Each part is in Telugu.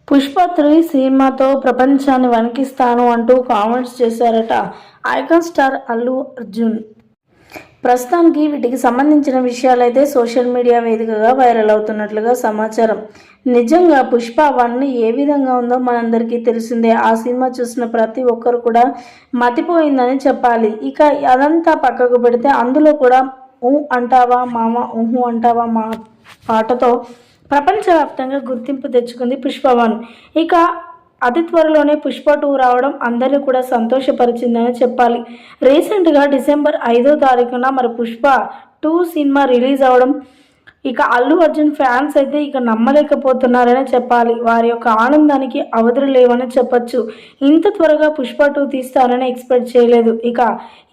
పుష్ప 3 సినిమాతో ప్రపంచాన్ని వణికిస్తాను అంటూ కామెంట్స్ చేశారట ఐకాన్ స్టార్ అల్లు అర్జున్. ప్రస్తుతానికి వీటికి సంబంధించిన విషయాలైతే సోషల్ మీడియా వేదికగా వైరల్ అవుతున్నట్లుగా సమాచారం. నిజంగా పుష్ప 1 ఏ విధంగా ఉందో మనందరికీ తెలిసిందే. ఆ సినిమా చూసిన ప్రతి ఒక్కరు కూడా మతిపోయిందని చెప్పాలి. ఇక అదంతా పక్కకు పెడితే అందులో కూడా ఊ అంటావా మామ ఊహు అంటావా మా పాటతో ప్రపంచవ్యాప్తంగా గుర్తింపు తెచ్చుకుంది పుష్ప 1. ఇక అతి త్వరలోనే పుష్ప 2 రావడం అందరినీ కూడా సంతోషపరిచిందని చెప్పాలి. రీసెంట్గా డిసెంబర్ 5వ తారీఖున మరి పుష్ప 2 సినిమా రిలీజ్ అవ్వడం ఇక అల్లు అర్జున్ ఫ్యాన్స్ అయితే ఇక నమ్మలేకపోతున్నారని చెప్పాలి. వారి యొక్క ఆనందానికి అవధులు లేవని చెప్పొచ్చు. ఇంత త్వరగా పుష్ప 2 తీస్తారని ఎక్స్పెక్ట్ చేయలేదు. ఇక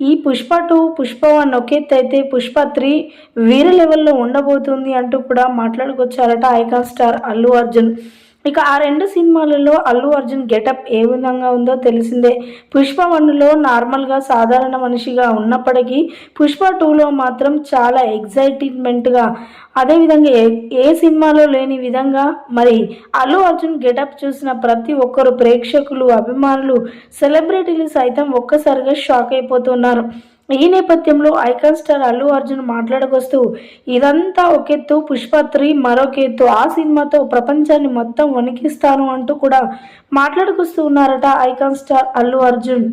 ఈ పుష్ప 2 పుష్ప 1 ఒకెత్తు అయితే పుష్ప 3 వేరే లెవెల్లో ఉండబోతుంది అంటూ కూడా మాట్లాడుకొచ్చారట ఐకాన్ స్టార్ అల్లు అర్జున్. ఇక ఆ 2 సినిమాలలో అల్లు అర్జున్ గెటప్ ఏ విధంగా ఉందో తెలిసిందే. పుష్ప 1లో నార్మల్గా సాధారణ మనిషిగా ఉన్నప్పటికీ పుష్ప 2లో మాత్రం చాలా ఎగ్జైట్మెంట్గా, అదేవిధంగా ఏ సినిమాలో లేని విధంగా మరి అల్లు అర్జున్ గెటప్ చూసిన ప్రతి ఒక్కరు ప్రేక్షకులు, అభిమానులు, సెలబ్రిటీలు సైతం ఒక్కసారిగా షాక్ అయిపోతున్నారు. ఈ నేపథ్యంలో ఐకాన్ స్టార్ అల్లు అర్జున్ మాట్లాడుకొస్తూ ఇదంతా ఒకెత్తు, పుష్ప 3 మరొకెత్తు, ఆ సినిమాతో ప్రపంచాన్ని మొత్తం వణికిస్తాను అంటూ కూడా మాట్లాడుకొస్తూ ఉన్నారట ఐకాన్ స్టార్ అల్లు అర్జున్.